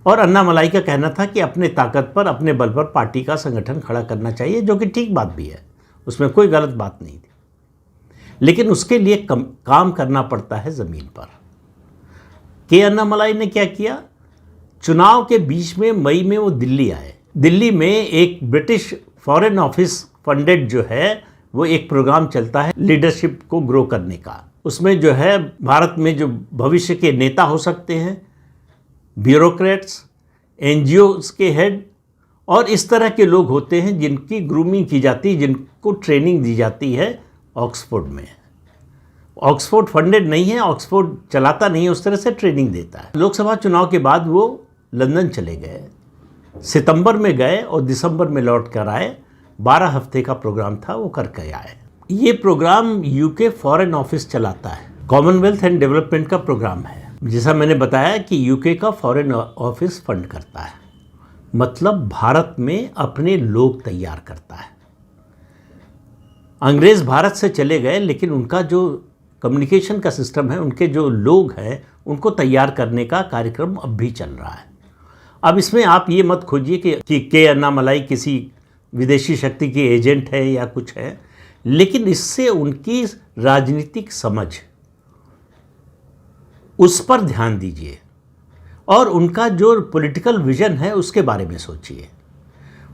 और अन्नामलाई का कहना था कि अपने ताकत पर, अपने बल पर पार्टी का संगठन खड़ा करना चाहिए, जो कि ठीक बात भी है, उसमें कोई गलत बात नहीं थी। लेकिन उसके लिए काम करना पड़ता है ज़मीन पर। के अन्नामलाई ने क्या किया, चुनाव के बीच में मई में वो दिल्ली आए। दिल्ली में एक ब्रिटिश फॉरेन ऑफिस फंडेड जो है वो एक प्रोग्राम चलता है लीडरशिप को ग्रो करने का। उसमें जो है भारत में जो भविष्य के नेता हो सकते हैं, ब्यूरोक्रेट्स, एनजीओस के हेड और इस तरह के लोग होते हैं जिनकी ग्रूमिंग की जाती है, जिनको ट्रेनिंग दी जाती है ऑक्सफोर्ड में। ऑक्सफोर्ड फंडेड नहीं है, ऑक्सफोर्ड चलाता नहीं है, उस तरह से ट्रेनिंग देता है। लोकसभा चुनाव के बाद वो लंदन चले गए, सितंबर में गए और दिसंबर में लौट कर आए। 12 हफ्ते का प्रोग्राम था, वो करके आए। ये प्रोग्राम यूके फॉरेन ऑफिस चलाता है, कॉमनवेल्थ एंड डेवलपमेंट का प्रोग्राम है। जैसा मैंने बताया कि यूके का फॉरेन ऑफिस फंड करता है, मतलब भारत में अपने लोग तैयार करता है। अंग्रेज़ भारत से चले गए, लेकिन उनका जो कम्युनिकेशन का सिस्टम है, उनके जो लोग हैं, उनको तैयार करने का कार्यक्रम अब भी चल रहा है। अब इसमें आप ये मत खोजिए कि के अन्नामलाई किसी विदेशी शक्ति के एजेंट है या कुछ है, लेकिन इससे उनकी राजनीतिक समझ, उस पर ध्यान दीजिए और उनका जो पॉलिटिकल विजन है उसके बारे में सोचिए।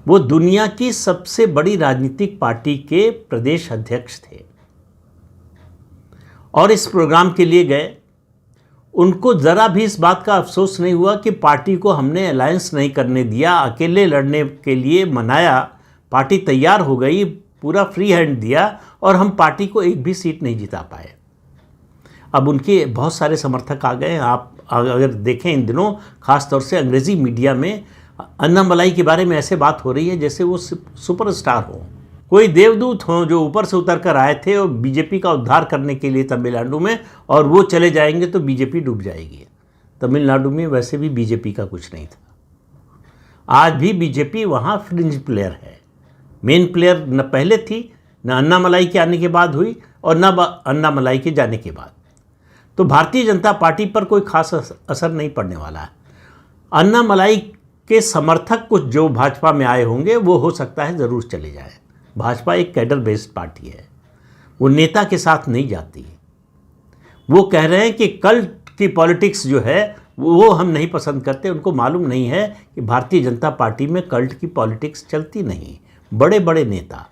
वो दुनिया की सबसे बड़ी राजनीतिक पार्टी के प्रदेश अध्यक्ष थे और इस प्रोग्राम के लिए गए। उनको ज़रा भी इस बात का अफसोस नहीं हुआ कि पार्टी को हमने अलायंस नहीं करने दिया, अकेले लड़ने के लिए मनाया, पार्टी तैयार हो गई, पूरा फ्री हैंड दिया और हम पार्टी को एक भी सीट नहीं जिता पाए। अब उनके बहुत सारे समर्थक आ गए। आप अगर देखें इन दिनों ख़ास तौर से अंग्रेज़ी मीडिया में अन्नामलाई के बारे में ऐसे बात हो रही है जैसे वो सुपरस्टार हो, कोई देवदूत हो जो ऊपर से उतर कर आए थे और बीजेपी का उद्धार करने के लिए तमिलनाडु में, और वो चले जाएंगे तो बीजेपी डूब जाएगी। तमिलनाडु में वैसे भी बीजेपी का कुछ नहीं था। आज भी बीजेपी वहाँ फ्रिंज प्लेयर है, मेन प्लेयर न पहले थी, न अन्नामलाई के आने के बाद हुई और न अन्नामलाई के जाने के बाद। तो भारतीय जनता पार्टी पर कोई खास असर नहीं पड़ने वाला है। अन्नामलाई के समर्थक कुछ जो भाजपा में आए होंगे वो हो सकता है ज़रूर चले जाए। भाजपा एक कैडर बेस्ड पार्टी है, वो नेता के साथ नहीं जाती। वो कह रहे हैं कि कल्ट की पॉलिटिक्स जो है वो हम नहीं पसंद करते। उनको मालूम नहीं है कि भारतीय जनता पार्टी में कल्ट की पॉलिटिक्स चलती नहीं। बड़े बड़े नेता